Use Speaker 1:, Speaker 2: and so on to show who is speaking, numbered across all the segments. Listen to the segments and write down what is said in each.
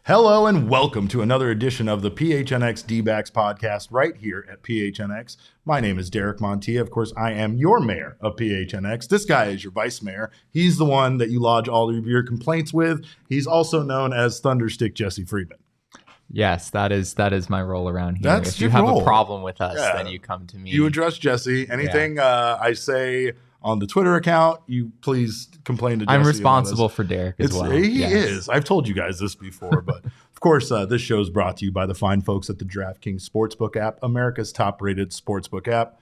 Speaker 1: Hello and welcome to another edition of the PHNX D-Backs podcast right here at PHNX. My name is Derek Montilla. Of course, I am your mayor of PHNX. This guy is your vice mayor. He's the one that you lodge all of your complaints with. He's also known as Thunderstick Jesse Friedman.
Speaker 2: Yes, that is my role around here.
Speaker 1: That's
Speaker 2: if you have a problem with us, then you come to me.
Speaker 1: You address Jesse. Anything I say on the Twitter account, you please complain to Jesse.
Speaker 2: I'm responsible for Derek as well.
Speaker 1: He is. I've told you guys this before, but of course, this show is brought to you by the fine folks at the DraftKings Sportsbook app, America's top-rated sportsbook app.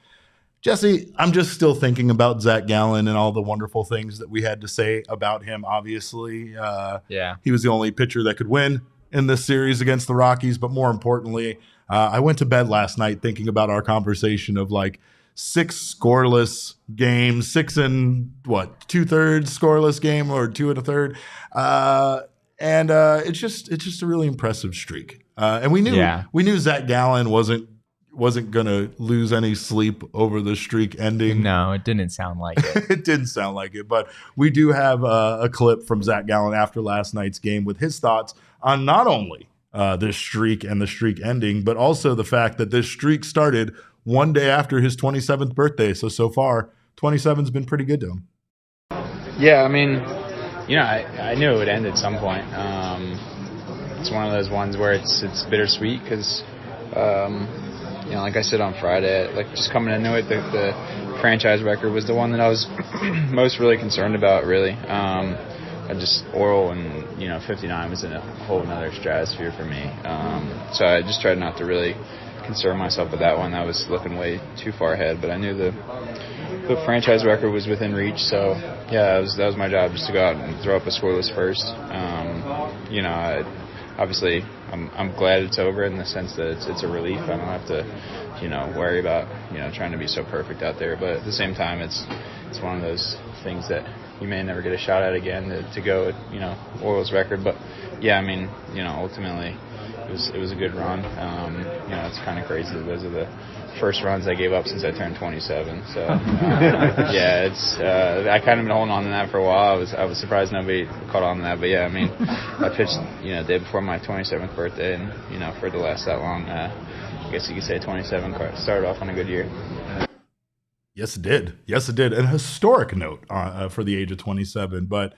Speaker 1: Jesse, I'm just still thinking about Zac Gallen and all the wonderful things that we had to say about him, obviously. He was the only pitcher that could win in this series against the Rockies, but more importantly, I went to bed last night thinking about our conversation of like 6 scoreless games, 6 and 2/3 scoreless game or 2 1/3. And it's just a really impressive streak. And we knew Zac Gallen wasn't going to lose any sleep over the streak ending.
Speaker 2: No, it didn't sound like it.
Speaker 1: It didn't sound like it, but we do have a clip from Zac Gallen after last night's game with his thoughts on not only this streak and the streak ending, but also the fact that this streak started one day after his 27th birthday. So far, 27's been pretty good to him.
Speaker 3: Yeah, I mean, I knew it would end at some point. It's one of those ones where it's bittersweet because, like I said on Friday, like just coming into it, the franchise record was the one that I was most really concerned about, really. Oral and, 59 was in a whole nother stratosphere for me. So I just tried not to really concern myself with that one. That was looking way too far ahead, but I knew the franchise record was within reach. So yeah, that was my job, just to go out and throw up a scoreless first. Obviously I'm glad it's over in the sense that it's a relief. I don't have to worry about trying to be so perfect out there, but at the same time it's one of those things that you may never get a shot at again to go at Orioles record. But yeah, I mean, ultimately it was a good run. It's kind of crazy that those are the first runs I gave up since I turned 27. So yeah, I kind of been holding on to that for a while. I was surprised nobody caught on to that. But yeah, I mean, I pitched the day before my 27th birthday, and for it to last that long, I guess you could say 27 started off on a good year.
Speaker 1: Yes, it did. And a historic note for the age of 27. But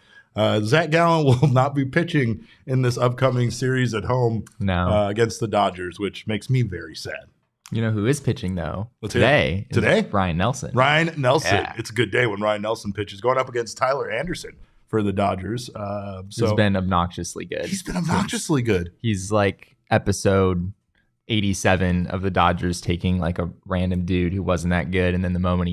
Speaker 1: Zac Gallen will not be pitching in this upcoming series at home against the Dodgers, which makes me very sad.
Speaker 2: You know who is pitching, though?
Speaker 1: Today?
Speaker 2: Ryan Nelson.
Speaker 1: Yeah. It's a good day when Ryan Nelson pitches, going up against Tyler Anderson for the Dodgers.
Speaker 2: He's been obnoxiously good.
Speaker 1: He's
Speaker 2: like episode 87 of the Dodgers taking like a random dude who wasn't that good, and then the moment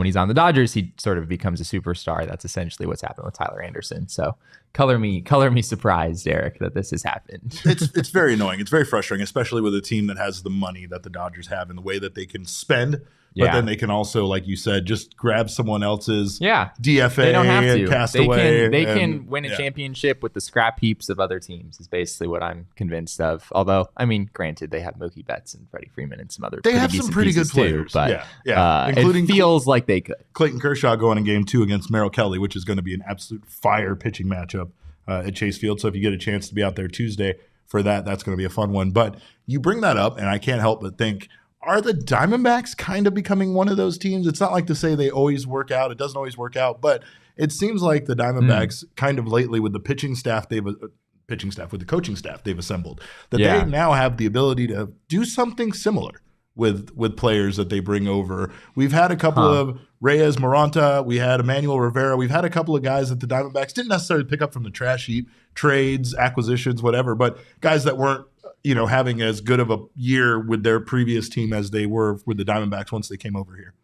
Speaker 2: he's on the Dodgers, he sort of becomes a superstar. That's essentially what's happened with Tyler Anderson. So color me surprised, Eric, that this has happened.
Speaker 1: It's very annoying. It's very frustrating, especially with a team that has the money that the Dodgers have and the way that they can spend. But then they can also, like you said, just grab someone else's DFA
Speaker 2: they don't have to.
Speaker 1: And cast away.
Speaker 2: They can win a championship with the scrap heaps of other teams is basically what I'm convinced of. Although, I mean, granted, they have Mookie Betts and Freddie Freeman and some other
Speaker 1: They have some pretty good players.
Speaker 2: Too, but
Speaker 1: including
Speaker 2: it feels like they could.
Speaker 1: Clayton Kershaw going in game 2 against Merrill Kelly, which is going to be an absolute fire pitching matchup at Chase Field. So if you get a chance to be out there Tuesday for that, that's going to be a fun one. But you bring that up, and I can't help but think, are the Diamondbacks kind of becoming one of those teams? It's not like to say they always work out. It doesn't always work out, but it seems like the Diamondbacks kind of lately with the coaching staff they've assembled, that they now have the ability to do something similar with players that they bring over. We've had a couple of Reyes Moranta. We had Emmanuel Rivera. We've had a couple of guys that the Diamondbacks didn't necessarily pick up from the trash heap, trades, acquisitions, whatever, but guys that weren't having as good of a year with their previous team as they were with the Diamondbacks once they came over here.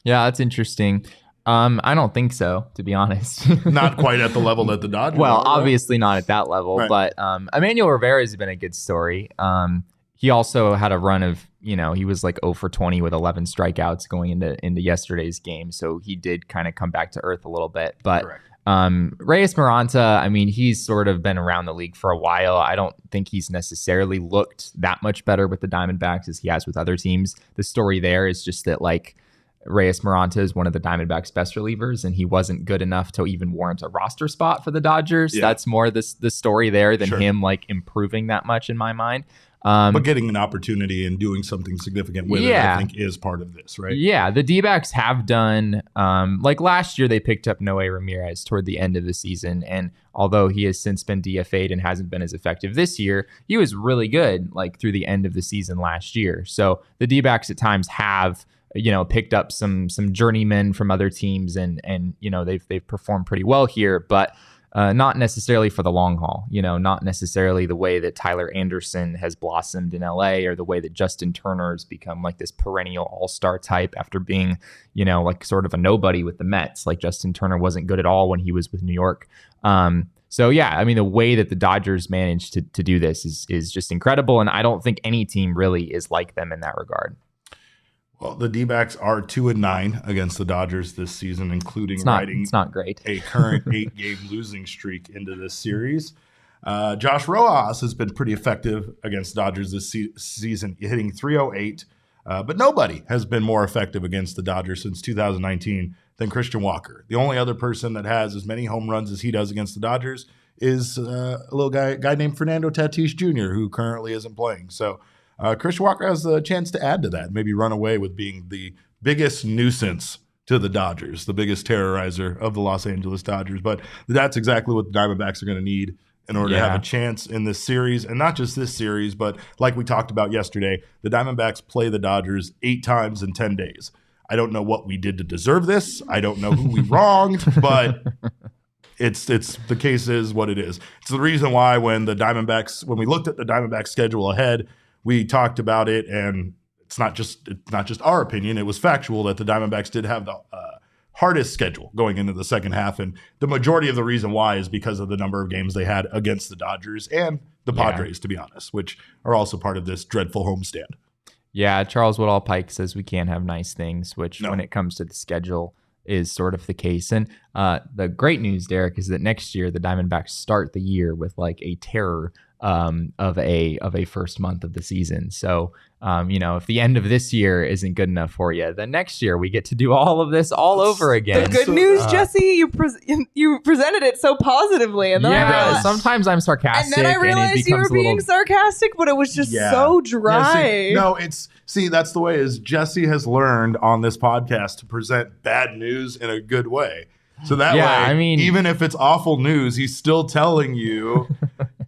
Speaker 2: Yeah, that's interesting. I don't think so, to be honest.
Speaker 1: Not quite at the level that the Dodgers
Speaker 2: Well,
Speaker 1: are, right?
Speaker 2: Obviously not at that level,
Speaker 1: right.
Speaker 2: But Emmanuel Rivera has been a good story. He also had a run of, he was like 0 for 20 with 11 strikeouts going into yesterday's game. So he did kind of come back to earth a little bit. But Reyes Moranta, I mean, he's sort of been around the league for a while. I don't think he's necessarily looked that much better with the Diamondbacks as he has with other teams. The story there is just that, like, Reyes Maranta is one of the Diamondbacks' best relievers, and he wasn't good enough to even warrant a roster spot for the Dodgers. Yeah. That's more the story there than him like improving that much in my mind.
Speaker 1: But getting an opportunity and doing something significant with it, I think, is part of this, right?
Speaker 2: Yeah, the D-backs have done, like last year, they picked up Noé Ramirez toward the end of the season. And although he has since been DFA'd and hasn't been as effective this year, he was really good like through the end of the season last year. So the D-backs at times have, picked up some journeymen from other teams and they've performed pretty well here, but not necessarily for the long haul, not necessarily the way that Tyler Anderson has blossomed in LA or the way that Justin Turner has become like this perennial all-star type after being, like sort of a nobody with the Mets. Like Justin Turner wasn't good at all when he was with New York. So yeah, I mean, the way that the Dodgers managed to do this is just incredible. And I don't think any team really is like them in that regard.
Speaker 1: Well, the D-backs are 2-9 against the Dodgers this season, including riding
Speaker 2: it's not great.
Speaker 1: a current 8-game losing streak into this series. Josh Rojas has been pretty effective against the Dodgers this season, hitting .308. But nobody has been more effective against the Dodgers since 2019 than Christian Walker. The only other person that has as many home runs as he does against the Dodgers is a little guy named Fernando Tatis Jr., who currently isn't playing. So Christian Walker has a chance to add to that, maybe run away with being the biggest nuisance to the Dodgers, the biggest terrorizer of the Los Angeles Dodgers. But that's exactly what the Diamondbacks are going to need in order to have a chance in this series. And not just this series, but like we talked about yesterday, the Diamondbacks play the Dodgers 8 times in 10 days. I don't know what we did to deserve this. I don't know who we wronged, but it's the case is what it is. It's the reason why when we looked at the Diamondbacks schedule ahead, we talked about it, and it's not just our opinion. It was factual that the Diamondbacks did have the hardest schedule going into the second half, and the majority of the reason why is because of the number of games they had against the Dodgers and the Padres, to be honest, which are also part of this dreadful homestand.
Speaker 2: Yeah, Charles Woodall Pike says we can't have nice things, which when it comes to the schedule is sort of the case. And the great news, Derek, is that next year the Diamondbacks start the year with like a terror of a first month of the season. So, if the end of this year isn't good enough for you, then next year we get to do all of this all over again.
Speaker 4: The good news, Jesse, you presented it so positively, and then
Speaker 2: sometimes I'm sarcastic,
Speaker 4: and then I realized you were being sarcastic, but it was just so dry.
Speaker 1: That's the way. Is Jesse has learned on this podcast to present bad news in a good way. So that way, I mean, even if it's awful news, he's still telling you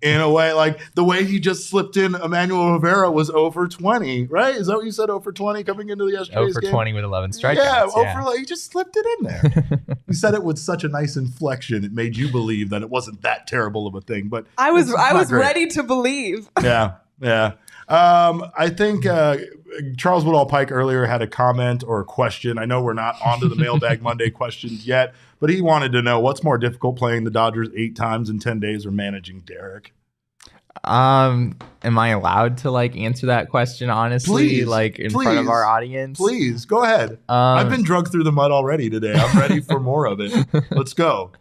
Speaker 1: in a way, like the way he just slipped in Emmanuel Rivera was 0 for 20, right? Is that what you said, 0 for 20 coming into the yesterday's
Speaker 2: 0 for
Speaker 1: game?
Speaker 2: 20 with 11 strikeouts.
Speaker 1: Yeah, he just slipped it in there. He said it with such a nice inflection, it made you believe that it wasn't that terrible of a thing. But
Speaker 4: I was ready to believe.
Speaker 1: Yeah. I think Charles Woodall Pike earlier had a comment or a question. I know we're not onto the Mailbag Monday questions yet, but he wanted to know what's more difficult, playing the Dodgers 8 times in 10 days or managing Derek?
Speaker 2: Am I allowed to answer that question honestly,
Speaker 1: please,
Speaker 2: front of our audience?
Speaker 1: Please, go ahead. I've been drugged through the mud already today. I'm ready for more of it. Let's go.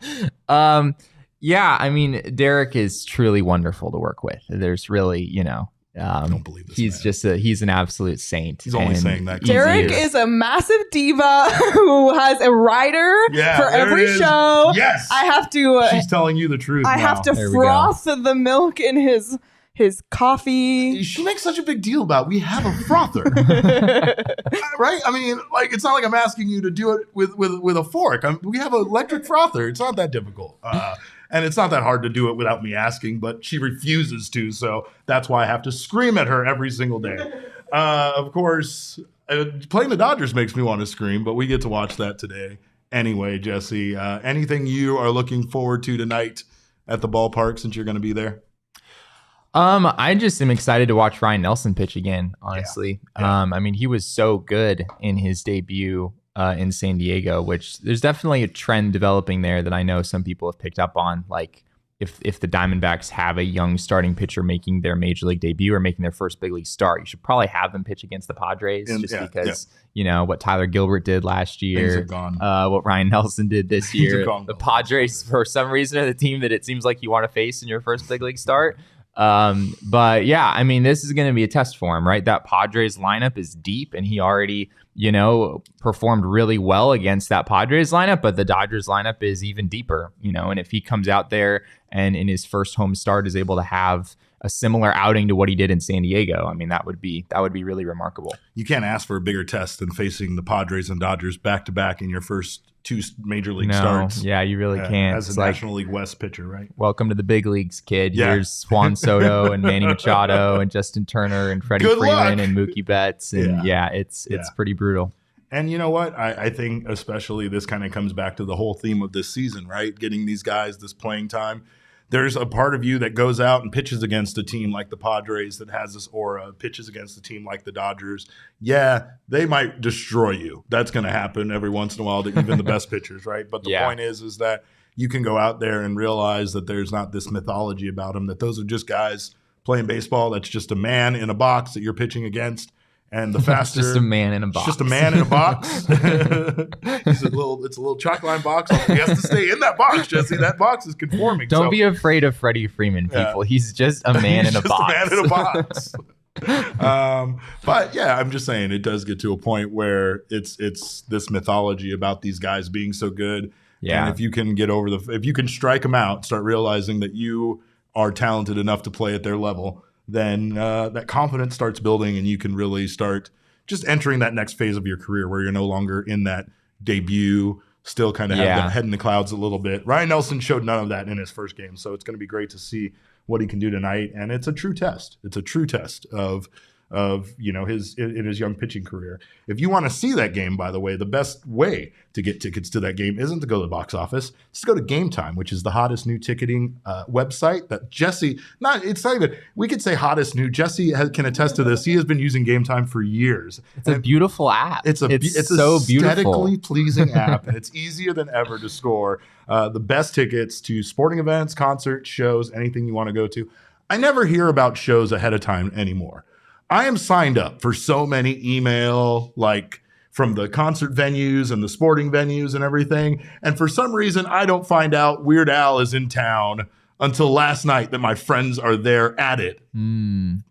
Speaker 2: Yeah, I mean, Derek is truly wonderful to work with. There's really,
Speaker 1: I don't believe this.
Speaker 2: He's an absolute saint.
Speaker 1: He's only saying that.
Speaker 4: Derek is a massive diva who has a writer for every show.
Speaker 1: Yes,
Speaker 4: I have to.
Speaker 1: She's telling you the truth.
Speaker 4: I have to froth the milk in his coffee.
Speaker 1: She makes such a big deal about we have a frother, right? I mean, it's not like I'm asking you to do it with a fork. We have an electric frother. It's not that difficult. And it's not that hard to do it without me asking, but she refuses to, so that's why I have to scream at her every single day. Of course, playing the Dodgers makes me want to scream, but we get to watch that today. Anyway, Jesse, anything you are looking forward to tonight at the ballpark since you're going to be there?
Speaker 2: I just am excited to watch Ryan Nelson pitch again, honestly.
Speaker 1: Yeah.
Speaker 2: I mean, he was so good in his debut in San Diego, which there's definitely a trend developing there that I know some people have picked up on. Like if the Diamondbacks have a young starting pitcher making their major league debut or making their first big league start, you should probably have them pitch against the Padres because what Tyler Gilbert did last year, what Ryan Nelson did this year. The Padres, for some reason, are the team that it seems like you want to face in your first big league start. But yeah, I mean, this is going to be a test for him, right? That Padres lineup is deep, and he already, performed really well against that Padres lineup, but the Dodgers lineup is even deeper, and if he comes out there and in his first home start is able to have a similar outing to what he did in San Diego, I mean, that would be really remarkable.
Speaker 1: You can't ask for a bigger test than facing the Padres and Dodgers back to back in your first 2 major league starts.
Speaker 2: Yeah, you really can't.
Speaker 1: As a National League West pitcher, right?
Speaker 2: Welcome to the big leagues, kid. Yeah. Here's Juan Soto and Manny Machado and Justin Turner and Freddie Freeman and Mookie Betts. And it's pretty brutal.
Speaker 1: And you know what? I think especially this kind of comes back to the whole theme of this season, right? Getting these guys this playing time. There's a part of you that goes out and pitches against a team like the Padres that has this aura, pitches against a team like the Dodgers. Yeah, they might destroy you. That's going to happen every once in a while to even the best pitchers, right? But the point is that you can go out there and realize that there's not this mythology about them, that those are just guys playing baseball. That's just a man in a box that you're pitching against. And the faster,
Speaker 2: just a man in a box.
Speaker 1: Just a man in a box. It's a little chalk line box. He has to stay in that box, Jesse. That box is conforming.
Speaker 2: Don't be afraid of Freddie Freeman, people. He's just a man in a box.
Speaker 1: A man in a box. But yeah, I'm just saying it does get to a point where it's this mythology about these guys being so good. Yeah. And if you can get over if you can strike them out, start realizing that you are talented enough to play at their level, then that confidence starts building and you can really start just entering that next phase of your career where you're no longer in that debut, still kind of have that head in the clouds a little bit. Ryan Nelson showed none of that in his first game, so it's going to be great to see what he can do tonight. And it's a true test. It's a true test of his young pitching career. If you want to see that game, by the way, the best way to get tickets to that game isn't to go to the box office. It's to go to Gametime, which is the hottest new ticketing website that we could say hottest new. Jesse can attest to this. He has been using Gametime for years.
Speaker 2: It's a beautiful app.
Speaker 1: It's so aesthetically pleasing app, and it's easier than ever to score the best tickets to sporting events, concerts, shows, anything you want to go to. I never hear about shows ahead of time anymore. I am signed up for so many email, like from the concert venues and the sporting venues and everything. And for some reason, I don't find out Weird Al is in town until last night that my friends are there at it.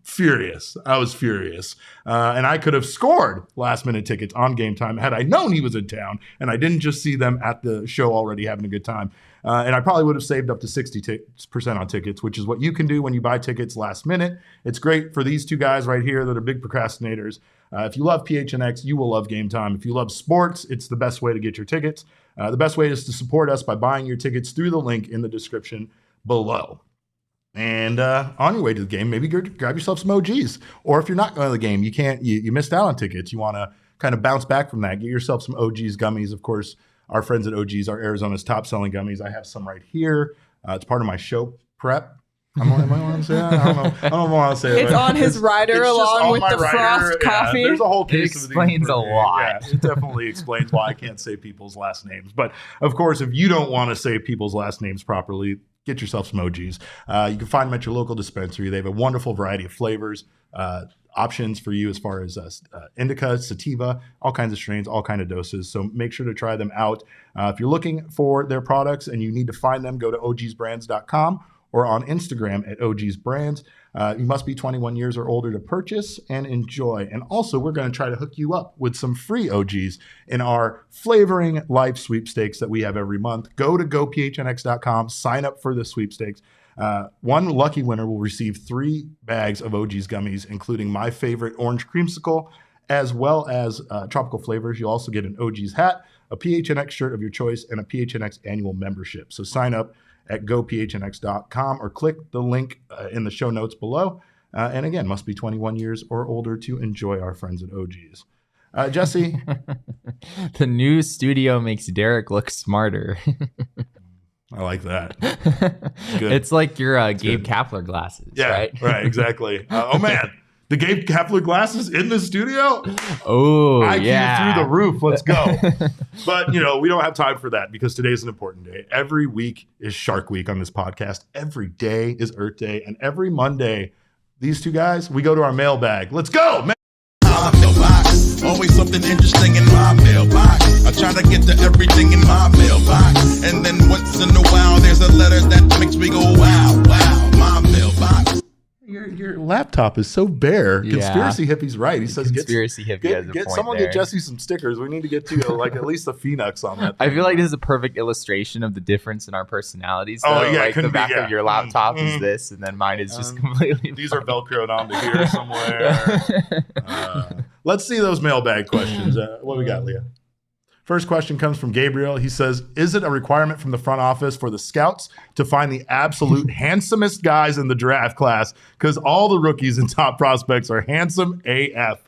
Speaker 1: Furious. I was furious. And I could have scored last minute tickets on Gametime had I known he was in town and I didn't just see them at the show already having a good time. And I probably would have saved up to 60% on tickets, which is what you can do when you buy tickets last minute. It's great for these two guys right here that are big procrastinators. If you love PHNX, you will love Gametime. If you love sports, it's the best way to get your tickets. The best way is to support us by buying your tickets through the link in the description below. And on your way to the game, maybe grab yourself some OGs. Or if you're not going to the game, you missed out on tickets. You want to kind of bounce back from that. Get yourself some OGs gummies. Of course, our friends at OGs are Arizona's top selling gummies. I have some right here. It's part of my show prep. Am I want to say that? I don't know if I want to say it.
Speaker 4: It's on his rider along with the Frost coffee.
Speaker 1: There's a whole case
Speaker 2: it explains a lot.
Speaker 1: Yeah, it definitely explains why I can't say people's last names. But of course, if you don't want to say people's last names properly, get yourself some OGs. You can find them at your local dispensary. They have a wonderful variety of flavors, options for you as far as indica, sativa, all kinds of strains, all kinds of doses. So make sure to try them out. If you're looking for their products and you need to find them, go to ogsbrands.com or on Instagram at ogsbrands. You must be 21 years or older to purchase and enjoy. And also, we're going to try to hook you up with some free OGs in our Flavoring Life sweepstakes that we have every month. Go to gophnx.com, sign up for the sweepstakes. One lucky winner will receive 3 bags of OG's gummies, including my favorite orange creamsicle, as well as tropical flavors. You'll also get an OG's hat, a PHNX shirt of your choice, and a PHNX annual membership. So sign up at gophnx.com or click the link in the show notes below. And again, must be 21 years or older to enjoy our friends at OG's. Jesse?
Speaker 2: The new studio makes Derek look smarter.
Speaker 1: I like that.
Speaker 2: Good. It's like your Gabe Kapler glasses, right?
Speaker 1: Right, exactly. Oh, man. The Gabe Kapler glasses in the studio?
Speaker 2: Oh,
Speaker 1: IQ through the roof. Let's go. But, we don't have time for that because today's an important day. Every week is Shark Week on this podcast. Every day is Earth Day. And every Monday, these two guys, we go to our mailbag. Let's go, man.
Speaker 5: Mailbox. Always something interesting in my mailbox. I try to get to everything in my mailbox. And then once in a while, there's a letter that makes me go, wow, wow, my mailbox.
Speaker 1: laptop is so bare.
Speaker 2: Yeah.
Speaker 1: Conspiracy hippie's right. He says,
Speaker 2: Conspiracy hippie has a point
Speaker 1: someone
Speaker 2: there.
Speaker 1: get Jesse some stickers. We need to get you like at least a Phoenix on that.
Speaker 2: I feel like this is a perfect illustration of the difference in our personalities.
Speaker 1: Oh,
Speaker 2: though.
Speaker 1: yeah, it
Speaker 2: like the
Speaker 1: couldn't be,
Speaker 2: back
Speaker 1: yeah.
Speaker 2: of your laptop is this, and then mine is just completely.
Speaker 1: These are Velcroed onto here somewhere. Let's see those mailbag questions. What we got, Leah? First question comes from Gabriel. He says, is it a requirement from the front office for the scouts to find the absolute handsomest guys in the draft class? Because all the rookies and top prospects are handsome AF.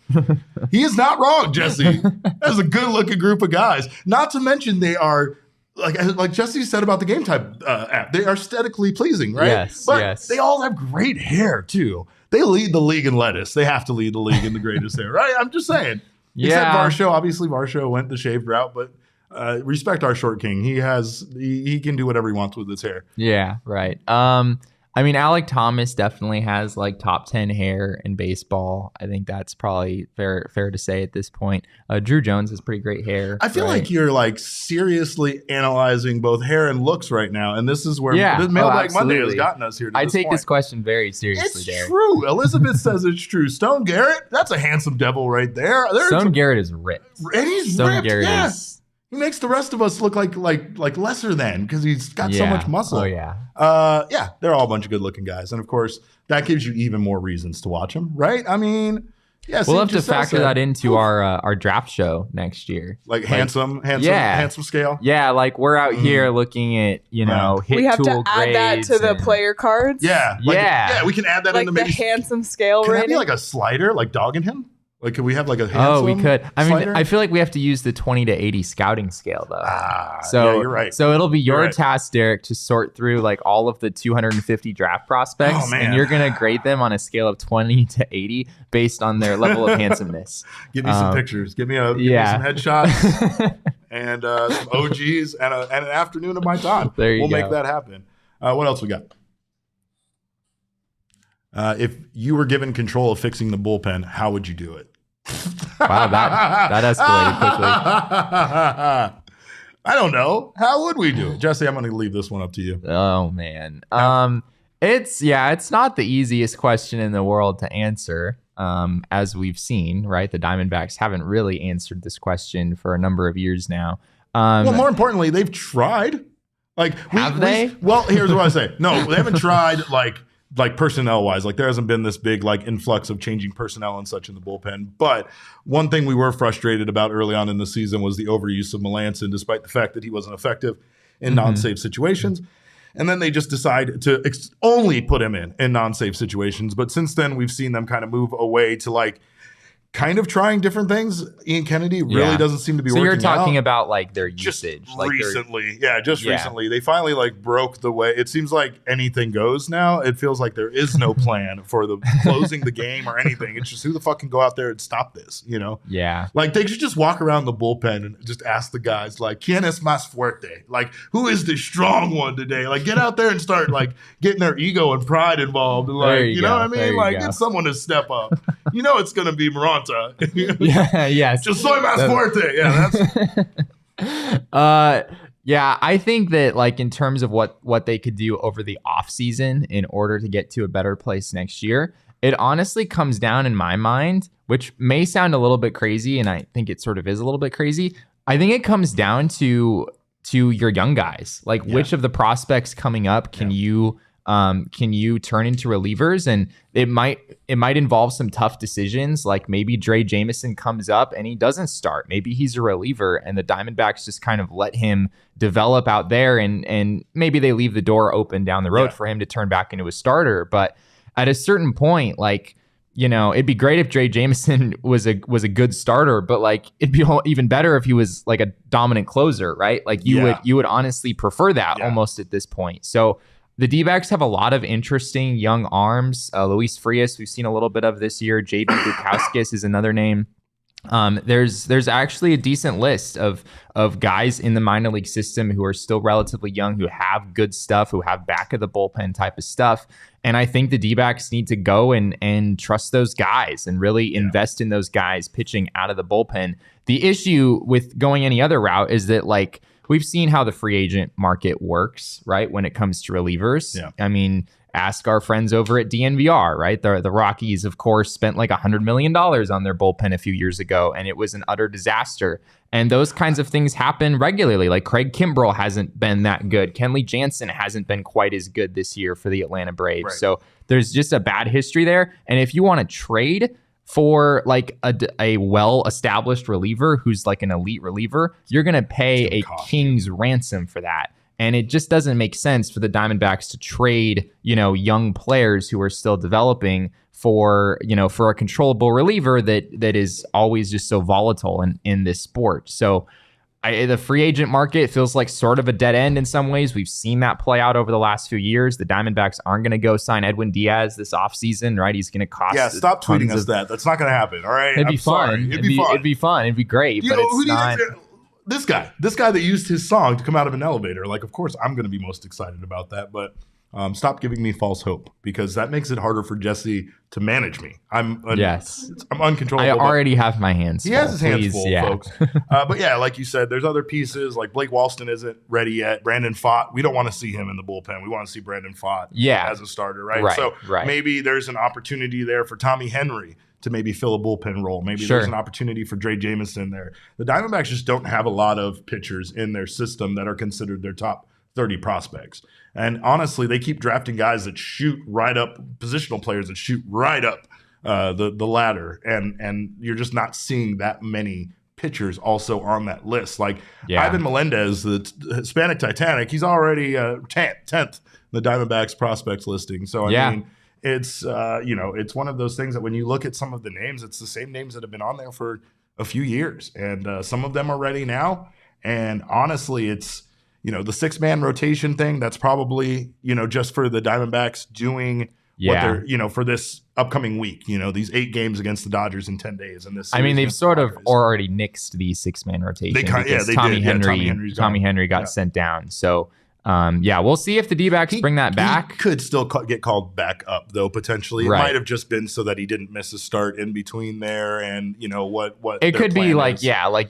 Speaker 1: He is not wrong, Jesse. That's a good-looking group of guys. Not to mention they are, like Jesse said about the Gametime app, they are aesthetically pleasing, right?
Speaker 2: Yes,
Speaker 1: but
Speaker 2: yes.
Speaker 1: they all have great hair, too. They lead the league in lettuce. They have to lead the league in the greatest hair, right? I'm just saying. Except Varsho. Obviously, Varsho went the shaved route, but respect our short king. He can do whatever he wants with his hair.
Speaker 2: Yeah, right. I mean, Alec Thomas definitely has like top 10 hair in baseball. I think that's probably fair to say at this point. Drew Jones has pretty great hair.
Speaker 1: I feel like you're like seriously analyzing both hair and looks right now, and this is where Mailbag Monday has gotten us here.
Speaker 2: I take this question very seriously.
Speaker 1: It's true. Elizabeth says it's true. Stone Garrett, that's a handsome devil right there.
Speaker 2: Stone Garrett is ripped.
Speaker 1: And he's ripped. Yes. He makes the rest of us look like lesser than because he's got so much muscle.
Speaker 2: Oh yeah.
Speaker 1: They're all a bunch of good looking guys, and of course that gives you even more reasons to watch them, right? I mean, yeah,
Speaker 2: we'll have to factor that into our draft show next year.
Speaker 1: Like handsome scale.
Speaker 2: Yeah, like we're out here looking at hit
Speaker 4: we have
Speaker 2: tool
Speaker 4: to add that to the player cards.
Speaker 1: Yeah, we can add that
Speaker 4: like
Speaker 1: into
Speaker 4: the
Speaker 1: maybe
Speaker 4: handsome scale.
Speaker 1: Can that
Speaker 4: rating?
Speaker 1: be like a slider, like dogging him? Like, could we have like a handsome
Speaker 2: Oh, we could. I mean,
Speaker 1: slider?
Speaker 2: I feel like we have to use the 20 to 80 scouting scale, though.
Speaker 1: So you're right.
Speaker 2: So it'll be your task, Derek, to sort through like all of the 250 draft prospects, and you're gonna grade them on a scale of 20 to 80 based on their level of handsomeness.
Speaker 1: Give me some pictures. Give me some headshots and some OGs and an afternoon of my time. We'll make that happen. What else we got? If you were given control of fixing the bullpen, how would you do it?
Speaker 2: Wow, that escalated quickly.
Speaker 1: I don't know. How would we do it? Jesse, I'm going to leave this one up to you.
Speaker 2: Oh, man. It's not the easiest question in the world to answer, as we've seen, right? The Diamondbacks haven't really answered this question for a number of years now.
Speaker 1: Well, more importantly, they've tried.
Speaker 2: Have they?
Speaker 1: Well, here's what I say. No, they haven't tried like personnel wise, like there hasn't been this big like influx of changing personnel and such in the bullpen. But one thing we were frustrated about early on in the season was the overuse of Melanson, despite the fact that he wasn't effective in non-safe situations. And then they just decide to only put him in non-safe situations. But since then, we've seen them kind of move away to like kind of trying different things. Ian Kennedy really doesn't seem to be working out.
Speaker 2: So you're talking about like their usage.
Speaker 1: Just recently. Recently. They finally like broke the way. It seems like anything goes now. It feels like there is no plan for the closing the game or anything. It's just who the fuck can go out there and stop this,
Speaker 2: Yeah.
Speaker 1: Like they should just walk around the bullpen and just ask the guys like, ¿Quién es más fuerte? Like, who is the strong one today? Like get out there and start like getting their ego and pride involved. And like, you know what I mean? Like get someone to step up. It's going to be Moranta.
Speaker 2: Yes.
Speaker 1: Just soy más fuerte. Yeah, that's.
Speaker 2: I think that like in terms of what they could do over the off season in order to get to a better place next year, it honestly comes down in my mind, which may sound a little bit crazy, and I think it sort of is a little bit crazy. I think it comes down to your young guys. Like which of the prospects coming up can you turn into relievers? And it might involve some tough decisions. Like maybe Dre Jameson comes up and he doesn't start. Maybe he's a reliever and the Diamondbacks just kind of let him develop out there, and maybe they leave the door open down the road for him to turn back into a starter. But at a certain point, like, it'd be great if Dre Jameson was a good starter, but like it'd be even better if he was like a dominant closer, right? Like you would honestly prefer that almost at this point. So the D-backs have a lot of interesting young arms. Luis Frias, we've seen a little bit of this year. JB Bukauskas is another name. There's actually a decent list of guys in the minor league system who are still relatively young, who have good stuff, who have back of the bullpen type of stuff. And I think the D-backs need to go and trust those guys and really invest in those guys pitching out of the bullpen. The issue with going any other route is that like we've seen how the free agent market works, right? When it comes to relievers. I mean, ask our friends over at DNVR, right? The Rockies, of course, spent like $100 million on their bullpen a few years ago, and it was an utter disaster. And those kinds of things happen regularly. Like Craig Kimbrell hasn't been that good. Kenley Jansen hasn't been quite as good this year for the Atlanta Braves. Right. So there's just a bad history there. And if you want to trade for like a well-established reliever who's like an elite reliever, you're going to pay a king's ransom for that. And it just doesn't make sense for the Diamondbacks to trade, young players who are still developing for a controllable reliever that is always just so volatile in this sport. So the free agent market feels like sort of a dead end in some ways. We've seen that play out over the last few years. The Diamondbacks aren't going to go sign Edwin Diaz this offseason, right? He's going to cost.
Speaker 1: Yeah, stop tweeting us that. That's not going to happen. All right.
Speaker 2: It'd be fun. It'd be fun. It'd be great. But it's not.
Speaker 1: This guy that used his song to come out of an elevator. Like, of course, I'm going to be most excited about that. But stop giving me false hope, because that makes it harder for Jesse to manage me. I'm uncontrollable.
Speaker 2: I already have my hands full.
Speaker 1: He has his hands full, folks. But yeah, like you said, there's other pieces. Like Blake Walston isn't ready yet. Brandon Pfaadt, we don't want to see him in the bullpen. We want to see Brandon Pfaadt as a starter, right? So maybe there's an opportunity there for Tommy Henry to maybe fill a bullpen role. Maybe there's an opportunity for Dre Jameson there. The Diamondbacks just don't have a lot of pitchers in their system that are considered their top 30 prospects. And honestly, they keep drafting guys that shoot right up, positional players that shoot right up the ladder. And you're just not seeing that many pitchers also on that list. Like Ivan Melendez, the Hispanic Titanic, he's already 10th the Diamondbacks prospects listing. So, I mean, it's it's one of those things that when you look at some of the names, it's the same names that have been on there for a few years, and some of them are ready now. And honestly, it's the 6-man rotation thing. That's probably just for the Diamondbacks doing what they're for this upcoming week. These 8 games against the Dodgers in 10 days, and this.
Speaker 2: I mean, they've sort of already nixed the 6-man rotation.
Speaker 1: They did.
Speaker 2: Tommy Henry got sent down. So. We'll see if the D-backs bring that back.
Speaker 1: He could still get called back up, though, potentially. It might have just been so that he didn't miss a start in between there, and what
Speaker 2: it could be like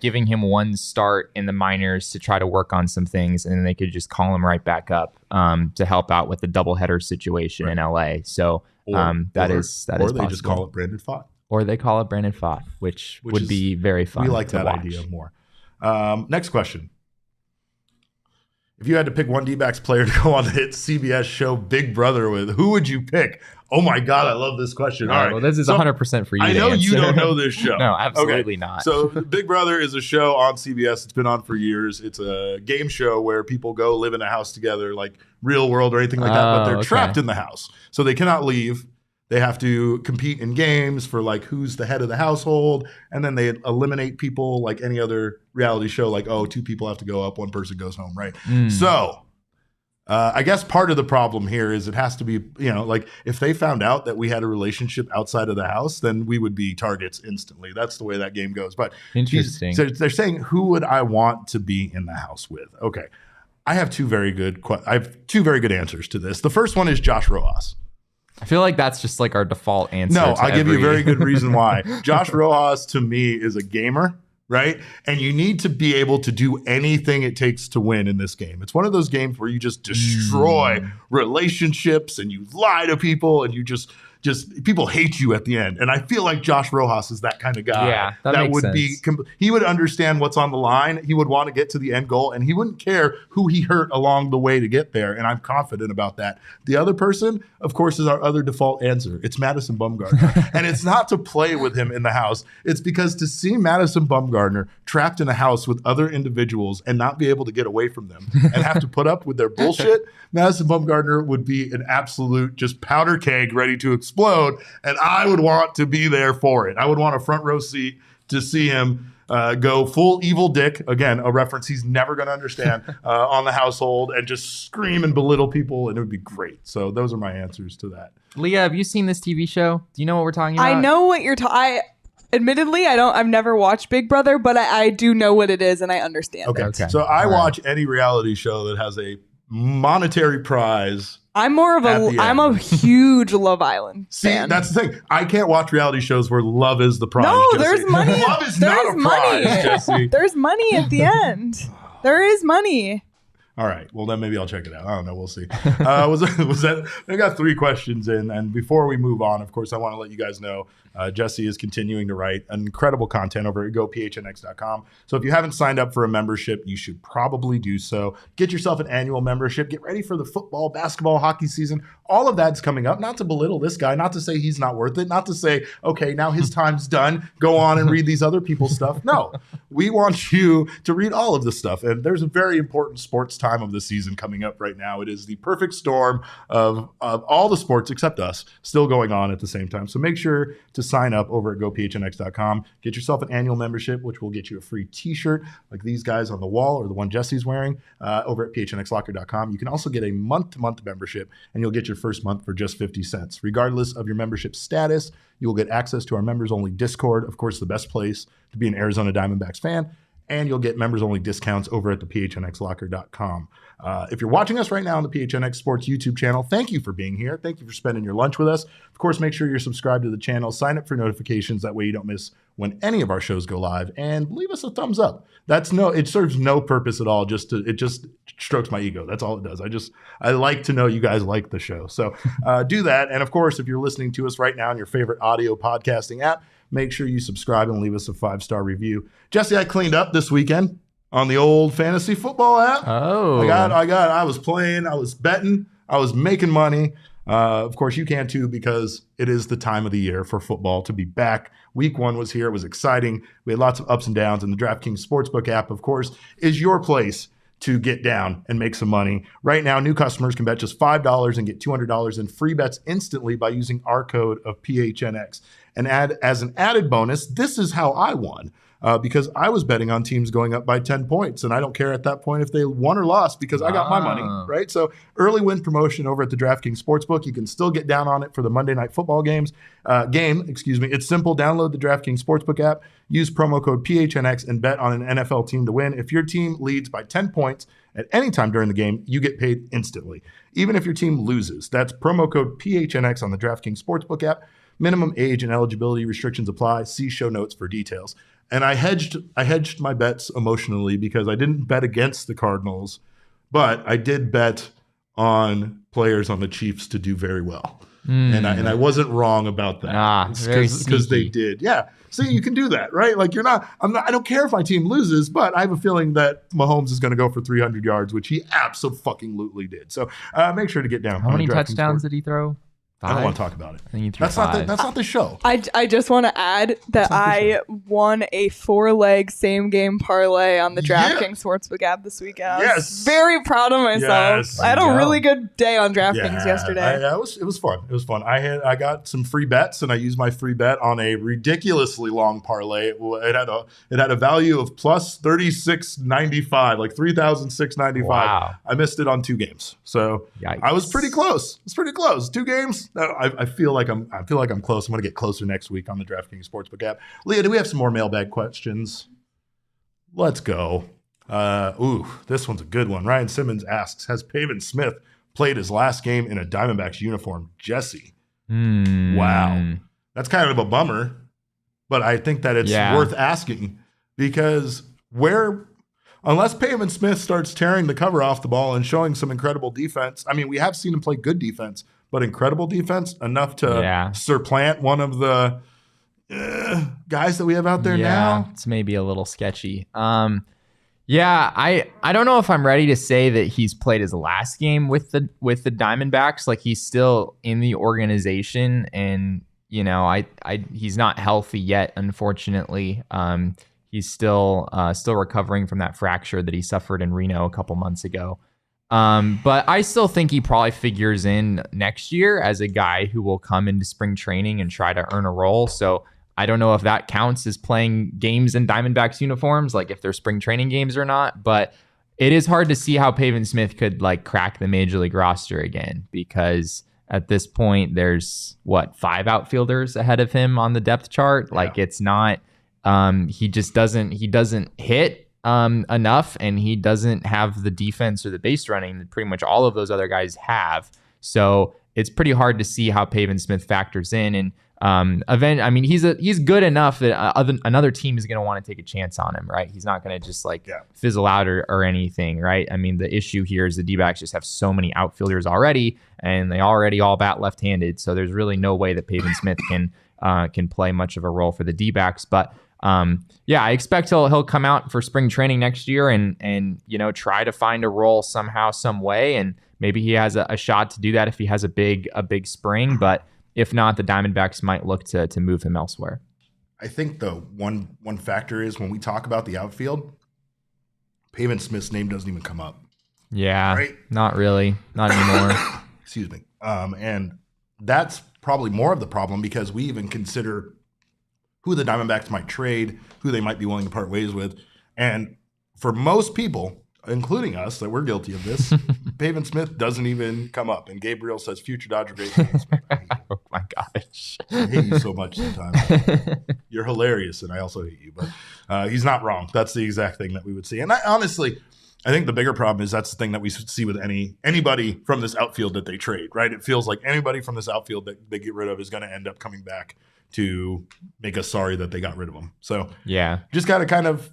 Speaker 2: giving him one start in the minors to try to work on some things, and then they could just call him right back up to help out with the doubleheader situation in LA. So that is possible.
Speaker 1: They just call it Brandon Pfaadt.
Speaker 2: Or they call it Brandon Pfaadt, which would be very fun.
Speaker 1: We like that idea more. Next question. If you had to pick one D-backs player to go on the hit CBS show Big Brother with, who would you pick? Oh my God, I love this question. All right.
Speaker 2: Well, this is 100% for you.
Speaker 1: I know you don't know this show.
Speaker 2: No, absolutely not.
Speaker 1: So Big Brother is a show on CBS. It's been on for years. It's a game show where people go live in a house together, like Real World or anything like that, but they're trapped in the house. So they cannot leave. They have to compete in games for like who's the head of the household, and then they eliminate people like any other reality show. Like, 2 people have to go up, 1 person goes home, right? So I guess part of the problem here is it has to be, like if they found out that we had a relationship outside of the house, then we would be targets instantly. That's the way that game goes. But
Speaker 2: interesting.
Speaker 1: So they're saying, who would I want to be in the house with? Okay, I have two very good answers to this. The first one is Josh Rojas.
Speaker 2: I feel like that's just like our default answer.
Speaker 1: No, I'll give you a very good reason why. Josh Rojas, to me, is a gamer, right? And you need to be able to do anything it takes to win in this game. It's one of those games where you just destroy relationships and you lie to people and you just people hate you at the end. And I feel like Josh Rojas is that kind of guy.
Speaker 2: Yeah, that
Speaker 1: would
Speaker 2: makes
Speaker 1: sense. He would understand what's on the line. He would want to get to the end goal, and he wouldn't care who he hurt along the way to get there. And I'm confident about that. The other person, of course, is our other default answer. It's Madison Bumgarner. And it's not to play with him in the house. It's because to see Madison Bumgarner trapped in a house with other individuals and not be able to get away from them and have to put up with their bullshit, Madison Bumgarner would be an absolute just powder keg ready to explode, and I would want to be there for it. I would want a front row seat to see him go full evil dick, again, a reference he's never going to understand, on the household and just scream and belittle people, and it would be great. So those are my answers to that.
Speaker 2: Leah, have you seen this TV show? Do you know what we're talking about?
Speaker 4: I know what you're talking. Admittedly, I've never watched Big Brother, but I do know what it is and I understand it.
Speaker 1: Okay. So I watch any reality show that has a monetary prize.
Speaker 4: I'm a huge Love Island fan.
Speaker 1: See, that's the thing. I can't watch reality shows where love is the prize.
Speaker 4: No,
Speaker 1: Jesse.
Speaker 4: There's money.
Speaker 1: Love is not a prize, Jesse.
Speaker 4: There's money at the end. There is money.
Speaker 1: All right. Well, then maybe I'll check it out. I don't know. We'll see. Was that? I got 3 questions in, and before we move on, of course, I want to let you guys know Jesse is continuing to write incredible content over at gophnx.com. So if you haven't signed up for a membership, you should probably do so. Get yourself an annual membership. Get ready for the football, basketball, hockey season. All of that's coming up. Not to belittle this guy, not to say he's not worth it, not to say, okay, now his time's done. Go on and read these other people's stuff. No, we want you to read all of this stuff. And there's a very important sports time of the season coming up right now. It is the perfect storm of all the sports except us still going on at the same time. So make sure to sign up over at gophnx.com. Get yourself an annual membership, which will get you a free t-shirt like these guys on the wall or the one Jesse's wearing over at PHNXLocker.com. You can also get a month-to-month membership, and you'll get your first month for just 50 cents. Regardless of your membership status, you will get access to our members-only Discord, of course, the best place to be an Arizona Diamondbacks fan, and you'll get members-only discounts over at the PHNXLocker.com. If you're watching us right now on the PHNX Sports YouTube channel, thank you for being here. Thank you for spending your lunch with us. Of course, make sure you're subscribed to the channel. Sign up for notifications. That way you don't miss when any of our shows go live. And leave us a thumbs up. It serves no purpose at all. It just strokes my ego. That's all it does. I like to know you guys like the show. So do that. And of course, if you're listening to us right now on your favorite audio podcasting app, make sure you subscribe and leave us a 5-star review. Jesse, I cleaned up this weekend on the old fantasy football app.
Speaker 2: Oh,
Speaker 1: I was playing, I was betting, I was making money. Of course, you can too, because it is the time of the year for football to be back. Week 1 was here. It was exciting. We had lots of ups and downs, and the DraftKings Sportsbook app, of course, is your place to get down and make some money. Right now, new customers can bet just $5 and get $200 in free bets instantly by using our code of PHNX. And as an added bonus, this is how I won. Because I was betting on teams going up by 10 points, and I don't care at that point if they won or lost because I got my money, right? So early win promotion over at the DraftKings Sportsbook. You can still get down on it for the Monday Night Football game. It's simple. Download the DraftKings Sportsbook app, use promo code PHNX, and bet on an NFL team to win. If your team leads by 10 points at any time during the game, you get paid instantly, even if your team loses. That's promo code PHNX on the DraftKings Sportsbook app. Minimum age and eligibility restrictions apply. See show notes for details. And I hedged my bets emotionally because I didn't bet against the Cardinals, but I did bet on players on the Chiefs to do very well. And I wasn't wrong about that. Because they did. Yeah. See, you can do that, right? Like I don't care if my team loses, but I have a feeling that Mahomes is going to go for 300 yards, which he absolutely did. So make sure to get down.
Speaker 2: How many touchdowns did he throw? 5?
Speaker 1: I don't want to talk about it.
Speaker 2: I think that's
Speaker 1: not the show.
Speaker 4: I just want to add that I won a 4-leg same game parlay on the DraftKings Sportsbook app this weekend. I was very proud of myself.
Speaker 1: Yes.
Speaker 4: I had a really good day on DraftKings yesterday.
Speaker 1: It was fun. It was fun. I got some free bets, and I used my free bet on a ridiculously long parlay. It had a value of plus 36.95, like 3,695.
Speaker 2: Wow.
Speaker 1: I missed it on 2 games, so
Speaker 2: Yikes.
Speaker 1: I was pretty close. 2 games. I feel like I'm close. I'm going to get closer next week on the DraftKings Sportsbook app. Leah, do we have some more mailbag questions? Let's go. This one's a good one. Ryan Simmons asks, has Pavin Smith played his last game in a Diamondbacks uniform? Jesse. Wow. That's kind of a bummer, but I think that it's worth asking because unless Pavin Smith starts tearing the cover off the ball and showing some incredible defense, I mean, we have seen him play good defense, but incredible defense enough to supplant one of the guys that we have out there now.
Speaker 2: It's maybe a little sketchy. I don't know if I'm ready to say that he's played his last game with the Diamondbacks. Like, he's still in the organization, and he's not healthy yet, unfortunately. He's still recovering from that fracture that he suffered in Reno a couple months ago. But I still think he probably figures in next year as a guy who will come into spring training and try to earn a role. So I don't know if that counts as playing games in Diamondbacks uniforms, like if they're spring training games or not. But it is hard to see how Pavin Smith could crack the major league roster again, because at this point there's 5 outfielders ahead of him on the depth chart. It's not, he doesn't hit enough, and he doesn't have the defense or the base running that pretty much all of those other guys have. So it's pretty hard to see how Pavin Smith factors in. And He's good enough that another team is going to want to take a chance on him, right? He's not going to just fizzle out or anything, right? I mean, the issue here is the D-backs just have so many outfielders already, and they already all bat left-handed, so there's really no way that Pavin Smith can play much of a role for the D-backs. But I expect he'll come out for spring training next year and try to find a role somehow, some way, and maybe he has a shot to do that if he has a big spring. But if not, the Diamondbacks might look to move him elsewhere.
Speaker 1: I think the one factor is when we talk about the outfield, Pavin Smith's name doesn't even come up.
Speaker 2: Yeah,
Speaker 1: right?
Speaker 2: Not really, not anymore.
Speaker 1: Excuse me. And that's probably more of the problem because we even consider who the Diamondbacks might trade, who they might be willing to part ways with. And for most people, including us, that we're guilty of this, Pavin Smith doesn't even come up. And Gabriel says, future Dodger baseball.
Speaker 2: Oh, my gosh.
Speaker 1: I hate you so much sometimes. You're hilarious, and I also hate you. But he's not wrong. That's the exact thing that we would see. And honestly, I think the bigger problem is that's the thing that we see with anybody from this outfield that they trade, right? It feels like anybody from this outfield that they get rid of is going to end up coming back to make us sorry that they got rid of them. So
Speaker 2: yeah,
Speaker 1: just got to kind of,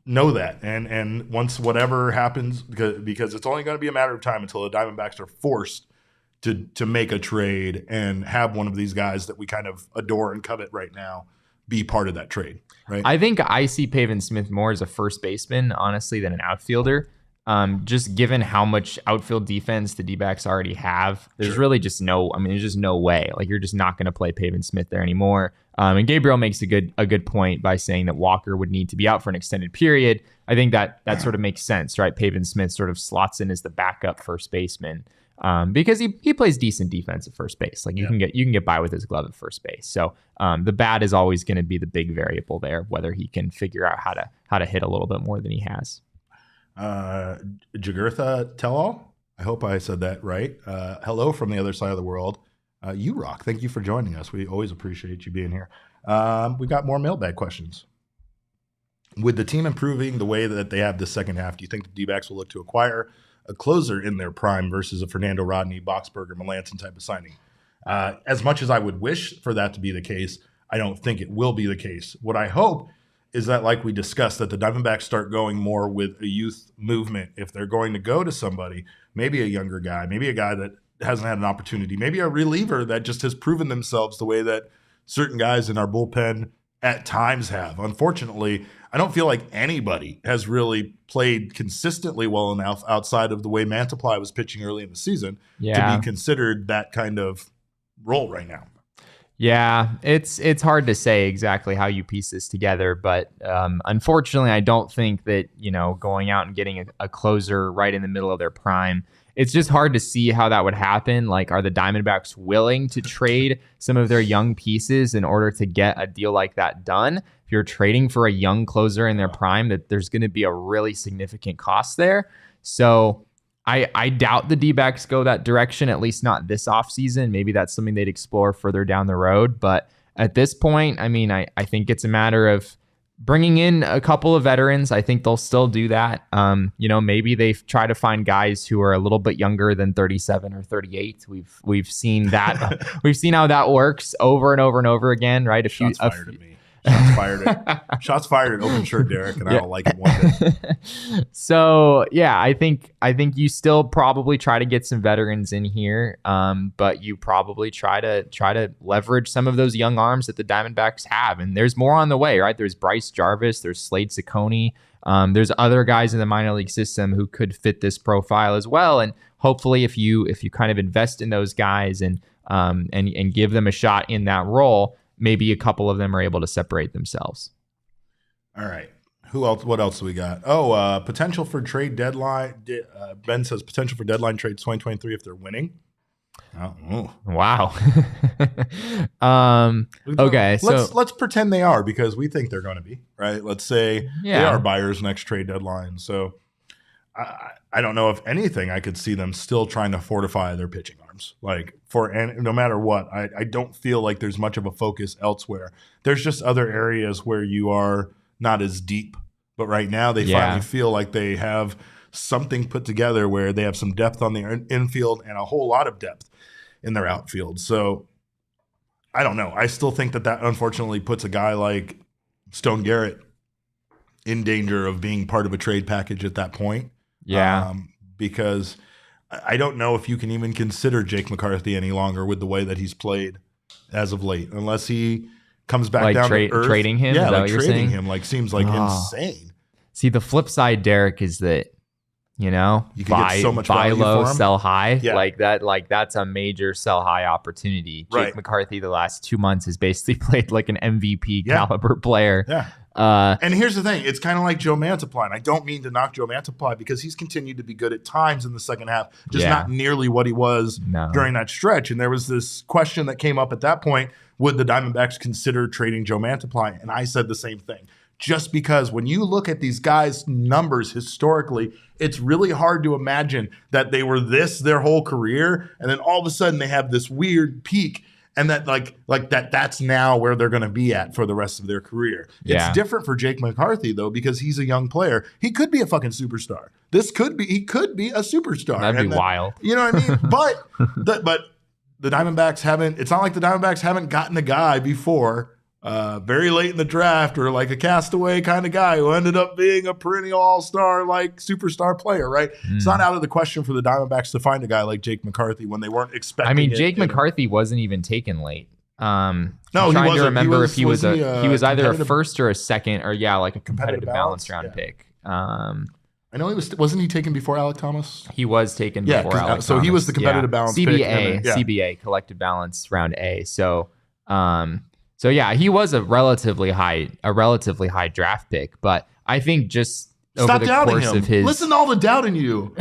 Speaker 1: know that. And once whatever happens, because it's only going to be a matter of time until the Diamondbacks are forced to make a trade and have one of these guys that we kind of adore and covet right now be part of that trade, right?
Speaker 2: I think I see Pavin Smith more as a first baseman, honestly, than an outfielder. Just given how much outfield defense the D-backs already have, there's really just there's just no way. Like, you're just not going to play Pavin Smith there anymore. And Gabriel makes a good point by saying that Walker would need to be out for an extended period. I think that sort of makes sense, right? Pavin Smith sort of slots in as the backup first baseman because he plays decent defense at first base. Like, you can get by with his glove at first base. So the bat is always going to be the big variable there, whether he can figure out how to hit a little bit more than he has.
Speaker 1: Jagurtha Tell-All, I hope I said that right. Hello from the other side of the world. You rock. Thank you for joining us. We always appreciate you being here. We got more mailbag questions. With the team improving the way that they have this second half, do you think the D-backs will look to acquire a closer in their prime versus a Fernando Rodney, Boxberger, Melanson type of signing? As much as I would wish for that to be the case, I don't think it will be the case. What I hope is that, like we discussed, that the Diamondbacks start going more with a youth movement. If they're going to go to somebody, maybe a younger guy, maybe a guy that hasn't had an opportunity, maybe a reliever that just has proven themselves the way that certain guys in our bullpen at times have. Unfortunately, I don't feel like anybody has really played consistently well enough outside of the way Mantiply was pitching early in the season to be considered that kind of role right now.
Speaker 2: Yeah, it's hard to say exactly how you piece this together, but unfortunately, I don't think that, going out and getting a closer right in the middle of their prime, it's just hard to see how that would happen. Like, are the Diamondbacks willing to trade some of their young pieces in order to get a deal like that done? If you're trading for a young closer in their prime, that there's going to be a really significant cost there. So I doubt the D-backs go that direction, at least not this offseason. Maybe that's something they'd explore further down the road. But at this point, I think it's a matter of bringing in a couple of veterans. I think they'll still do that. Maybe they try to find guys who are a little bit younger than 37 or 38. We've seen that. We've seen how that works over and over and over again, right?
Speaker 1: Shots fired at me. Shots fired at open shirt Derek, and I don't like it one bit.
Speaker 2: So yeah, I think you still probably try to get some veterans in here, but you probably try to leverage some of those young arms that the Diamondbacks have, and there's more on the way, right? There's Bryce Jarvis, there's Slade Ciccone, there's other guys in the minor league system who could fit this profile as well, and hopefully if you kind of invest in those guys and give them a shot in that role, maybe a couple of them are able to separate themselves.
Speaker 1: All right. Who else? What else do we got? Oh, potential for trade deadline. Ben says potential for deadline trades 2023 if they're winning. Oh.
Speaker 2: Wow. Okay.
Speaker 1: Let's pretend they are, because we think they're going to be, right? Let's say they are buyers next trade deadline. So I don't know if anything, I could see them still trying to fortify their pitching arms. And no matter what, I don't feel like there's much of a focus elsewhere. There's just other areas where you are not as deep. But right now they finally feel like they have something put together where they have some depth on their infield and a whole lot of depth in their outfield. So I don't know. I still think that unfortunately puts a guy like Stone Garrett in danger of being part of a trade package at that point.
Speaker 2: Yeah.
Speaker 1: Because I don't know if you can even consider Jake McCarthy any longer with the way that he's played as of late, unless he comes back
Speaker 2: like
Speaker 1: down to earth.
Speaker 2: Trading him?
Speaker 1: Yeah,
Speaker 2: is that
Speaker 1: like
Speaker 2: what you're
Speaker 1: trading
Speaker 2: saying?
Speaker 1: him seems like insane.
Speaker 2: See, the flip side, Derek, is that, you could
Speaker 1: get so much
Speaker 2: buy
Speaker 1: value
Speaker 2: low,
Speaker 1: for him.
Speaker 2: sell high.
Speaker 1: Yeah.
Speaker 2: That's a major sell high opportunity.
Speaker 1: Right.
Speaker 2: Jake McCarthy the last 2 months has basically played like an MVP caliber player.
Speaker 1: Yeah. And here's the thing. It's kind of like Joe Mantiply. And I don't mean to knock Joe Mantiply because he's continued to be good at times in the second half, just not nearly what he was during that stretch. And there was this question that came up at that point, would the Diamondbacks consider trading Joe Mantiply? And I said the same thing. Just because when you look at these guys' numbers historically, it's really hard to imagine that they were their whole career, and then all of a sudden they have this weird peak, and that that's now where they're going to be at for the rest of their career.
Speaker 2: Yeah.
Speaker 1: It's different for Jake McCarthy though, because he's a young player. He could be a fucking superstar. He could be a superstar.
Speaker 2: That'd be wild.
Speaker 1: You know what I mean? But the Diamondbacks haven't. It's not like the Diamondbacks haven't gotten a guy before. Very late in the draft, or like a castaway kind of guy who ended up being a perennial all-star, like superstar player, right? It's not out of the question for the Diamondbacks to find a guy like Jake McCarthy when they weren't expecting.
Speaker 2: I mean, Jake McCarthy wasn't even taken late.
Speaker 1: No,
Speaker 2: I'm
Speaker 1: he
Speaker 2: trying
Speaker 1: wasn't.
Speaker 2: to remember if he was either a
Speaker 1: competitive-
Speaker 2: first or a second, or like a competitive balance round pick.
Speaker 1: I know wasn't he taken before Alec Thomas?
Speaker 2: He was taken before Alec
Speaker 1: so
Speaker 2: Thomas.
Speaker 1: he was the competitive balance pick.
Speaker 2: CBA, collective balance round A. So yeah, he was a relatively high draft pick, but I think just
Speaker 1: Stop
Speaker 2: over the
Speaker 1: doubting
Speaker 2: course
Speaker 1: him.
Speaker 2: of his
Speaker 1: Listen to all the doubt in you.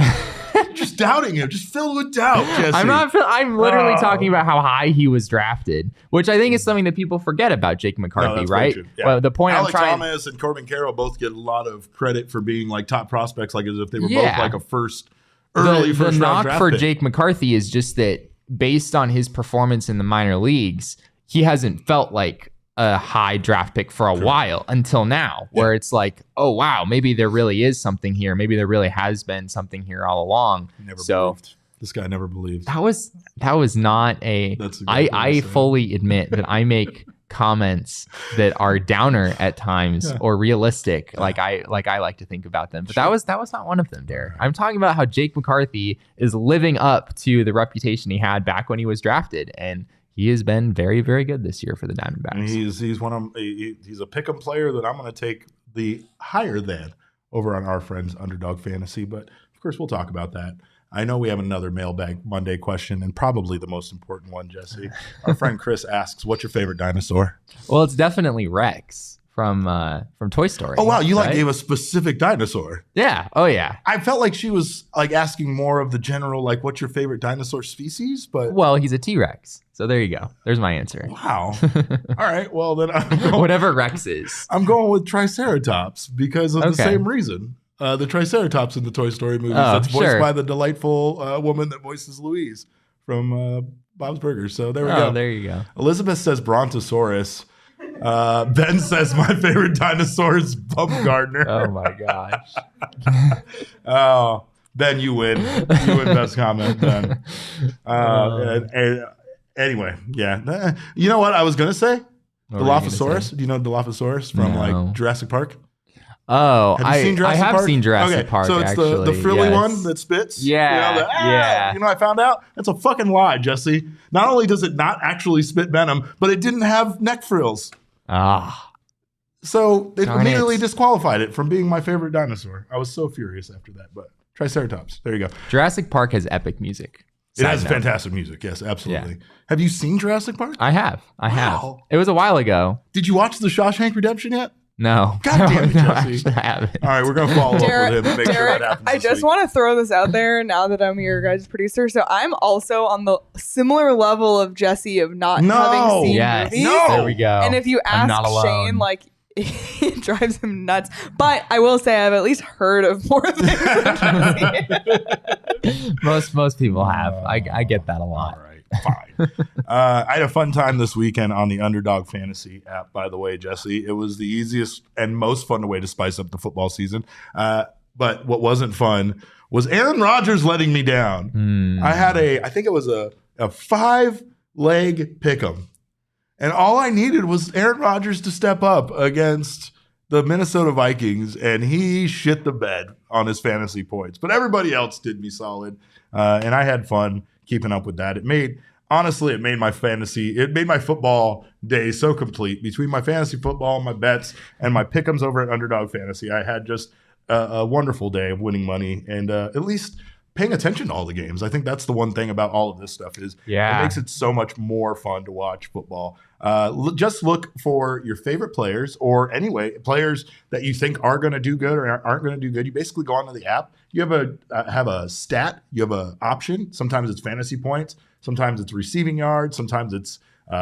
Speaker 1: Just doubting him, just filled with doubt, Jesse.
Speaker 2: I'm literally talking about how high he was drafted, which I think is something that people forget about Jake McCarthy, right?
Speaker 1: Yeah.
Speaker 2: Well, the point
Speaker 1: Alec Thomas and Corbin Carroll both get a lot of credit for being like top prospects, like as if they were both like a early first
Speaker 2: the
Speaker 1: round
Speaker 2: knock
Speaker 1: draft
Speaker 2: for
Speaker 1: pick.
Speaker 2: Jake McCarthy is just that based on his performance in the minor leagues, he hasn't felt like a high draft pick for a while until now, where it's like, oh wow, maybe there really is something here. Maybe there really has been something here all along.
Speaker 1: Believed. This guy never believed.
Speaker 2: That was not a. I fully admit that I make comments that are downer at times or realistic, like I like to think about them. But that was not one of them, Derek. I'm talking about how Jake McCarthy is living up to the reputation he had back when he was drafted, and he has been very, very good this year for the Diamondbacks.
Speaker 1: And he's a pick'em player that I'm going to take the higher than over on our friends Underdog Fantasy. But of course, we'll talk about that. I know we have another Mailbag Monday question, and probably the most important one, Jesse. Our friend Chris asks, "What's your favorite dinosaur?"
Speaker 2: Well, it's definitely Rex from Toy Story.
Speaker 1: Oh wow, you gave a specific dinosaur.
Speaker 2: Yeah. Oh yeah.
Speaker 1: I felt like she was like asking more of the general, like, "What's your favorite dinosaur species?" But
Speaker 2: well, he's a T-Rex. So there you go. There's my answer.
Speaker 1: Wow. All right. Well, then
Speaker 2: whatever Rex is.
Speaker 1: I'm going with Triceratops because of the same reason. The Triceratops in the Toy Story movies. That's voiced by the delightful woman that voices Louise from Bob's Burgers. So there we go.
Speaker 2: There you go.
Speaker 1: Elizabeth says Brontosaurus. Ben says my favorite dinosaur is Bumgarner.
Speaker 2: Oh my gosh.
Speaker 1: Oh, Ben, you win. You win best comment, Ben. Anyway, yeah. You know what I was gonna say? Dilophosaurus. Do you know Dilophosaurus from like Jurassic Park?
Speaker 2: Oh,
Speaker 1: have you seen Jurassic
Speaker 2: I have
Speaker 1: Park?
Speaker 2: seen Jurassic Park.
Speaker 1: So it's
Speaker 2: actually.
Speaker 1: the frilly one that spits.
Speaker 2: Yeah,
Speaker 1: You know, I found out that's a fucking lie, Jesse. Not only does it not actually spit venom, but it didn't have neck frills. So it immediately disqualified it from being my favorite dinosaur. I was so furious after that. But Triceratops. There you go.
Speaker 2: Jurassic Park has epic music.
Speaker 1: It has fantastic music. Yes, absolutely. Yeah. Have you seen Jurassic Park?
Speaker 2: I have. It was a while ago.
Speaker 1: Did you watch The Shawshank Redemption yet?
Speaker 2: No.
Speaker 1: God damn it, Jesse.
Speaker 2: I haven't.
Speaker 1: All right, we're going to follow up with him and make sure that happens.
Speaker 4: I just want to throw this out there now that I'm your guys' producer. So I'm also on the similar level of Jesse of not having seen movies.
Speaker 2: There we go.
Speaker 4: And if you ask Shane, like, it drives him nuts. But I will say I've at least heard of more things than Jesse.
Speaker 2: Most people have. I get that a lot.
Speaker 1: All right. Fine. I had a fun time this weekend on the Underdog Fantasy app, by the way, Jesse. It was the easiest and most fun way to spice up the football season. But what wasn't fun was Aaron Rodgers letting me down. I had I think it was a 5-leg pick'em. And all I needed was Aaron Rodgers to step up against the Minnesota Vikings, and he shit the bed on his fantasy points. But everybody else did me solid, and I had fun keeping up with that. It made my football day so complete. Between my fantasy football, my bets, and my pick'ems over at Underdog Fantasy, I had just a wonderful day of winning money and at least paying attention to all the games. I think that's the one thing about all of this stuff is it makes it so much more fun to watch football. Just look for your favorite players, or anyway, players that you think are going to do good or aren't going to do good. You basically go onto the app. You have a stat. You have an option. Sometimes it's fantasy points. Sometimes it's receiving yards. Sometimes it's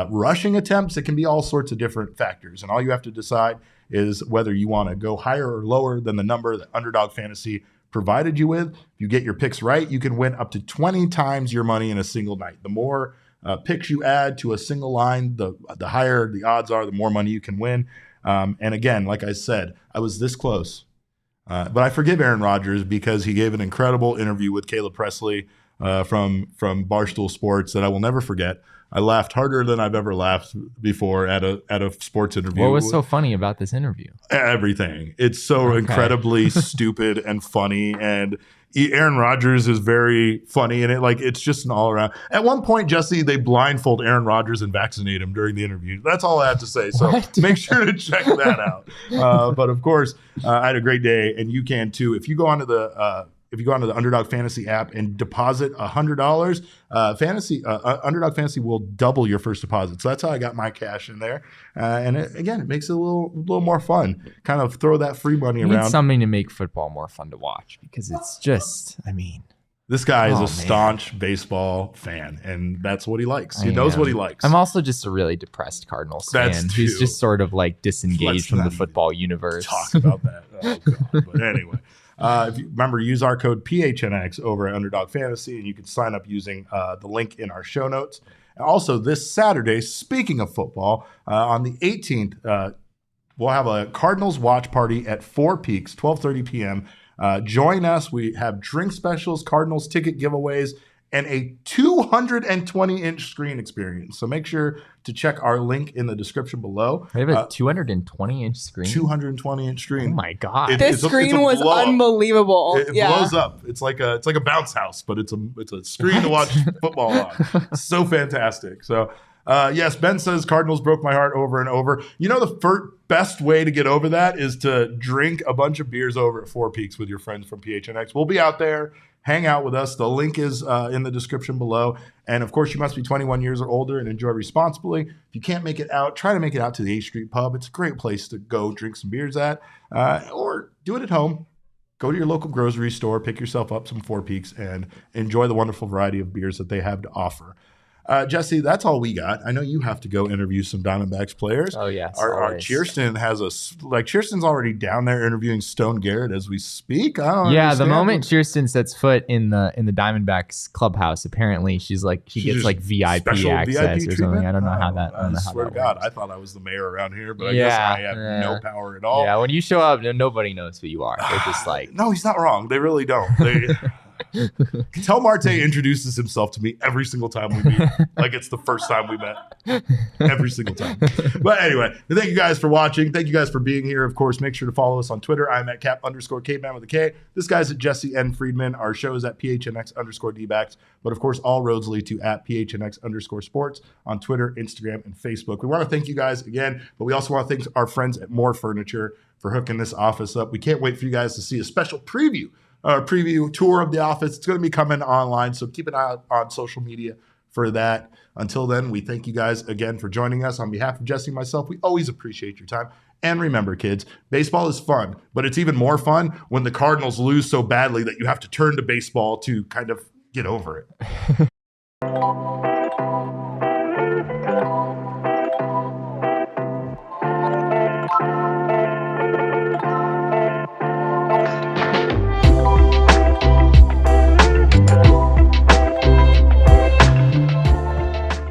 Speaker 1: rushing attempts. It can be all sorts of different factors. And all you have to decide is whether you want to go higher or lower than the number that Underdog Fantasy provided you with. If you get your picks right, you can win up to 20 times your money in a single night. The more picks you add to a single line, the higher the odds are, the more money you can win. And again, like I said, I was this close. But I forgive Aaron Rodgers because he gave an incredible interview with Caleb Presley from Barstool Sports that I will never forget. I laughed harder than I've ever laughed before at a sports interview.
Speaker 2: What was so funny about this interview?
Speaker 1: Everything. It's so incredibly stupid and funny, and Aaron Rodgers is very funny in it. Like, it's just an all around. At one point, Jesse, they blindfold Aaron Rodgers and vaccinate him during the interview. That's all I have to say. So make sure to check that out. But of course, I had a great day, and you can too. If you go onto the Underdog Fantasy app and deposit $100, Underdog Fantasy will double your first deposit. So that's how I got my cash in there. And it makes it a little more fun. Kind of throw that free money around.
Speaker 2: Need something to make football more fun to watch, because it's just,
Speaker 1: this guy is a staunch baseball fan, and that's what he likes. He knows what he likes.
Speaker 2: I'm also just a really depressed Cardinals fan who's just sort of like disengaged from the football universe.
Speaker 1: Talk about that. Oh, God. But anyway. If you remember, use our code PHNX over at Underdog Fantasy, and you can sign up using the link in our show notes. And also, this Saturday, speaking of football, on the 18th, we'll have a Cardinals watch party at Four Peaks, 12:30 p.m. Join us. We have drink specials, Cardinals ticket giveaways, and a 220-inch screen experience. So make sure to check our link in the description below.
Speaker 2: We have a 220-inch screen?
Speaker 1: 220-inch screen.
Speaker 2: Oh, my God.
Speaker 4: This screen was unbelievable.
Speaker 1: It blows up. It's like a bounce house, but it's a screen to watch football on. So fantastic. So, yes, Ben says Cardinals broke my heart over and over. You know, the best way to get over that is to drink a bunch of beers over at Four Peaks with your friends from PHNX. We'll be out there. Hang out with us. The link is in the description below. And, of course, you must be 21 years or older and enjoy responsibly. If you can't make it out, try to make it out to the 8th Street Pub. It's a great place to go drink some beers at. Or do it at home. Go to your local grocery store, pick yourself up some Four Peaks, and enjoy the wonderful variety of beers that they have to offer. Jesse, that's all we got. I know you have to go interview some Diamondbacks players.
Speaker 2: Oh, yes.
Speaker 1: Our Cheerston Cheerston's already down there interviewing Stone Garrett as we speak. I don't understand.
Speaker 2: The moment Cheerston sets foot in the Diamondbacks clubhouse, apparently she gets like VIP access or something. I don't know how that.
Speaker 1: I swear to God, I thought I was the mayor around here, but I guess I have no power at all.
Speaker 2: Yeah, when you show up, nobody knows who you are. They're just like,
Speaker 1: no, he's not wrong. They really don't. Tell Marte introduces himself to me every single time we meet, like it's the first time we met. Every single time. But anyway, thank you guys for watching. Thank you guys for being here. Of course, make sure to follow us on Twitter. I'm at Cap_Caveman with a K. This guy's at Jesse N. Friedman. Our show is at PHNX_DBacks. But of course, all roads lead to at PHNX_sports on Twitter, Instagram, and Facebook. We want to thank you guys again, but we also want to thank our friends at More Furniture for hooking this office up. We can't wait for you guys to see a special preview tour of the office. It's going to be coming online, so keep an eye out on social media for that. Until then, we thank you guys again for joining us. On behalf of Jesse and myself, we always appreciate your time. And remember, kids, baseball is fun, but it's even more fun when the Cardinals lose so badly that you have to turn to baseball to kind of get over it.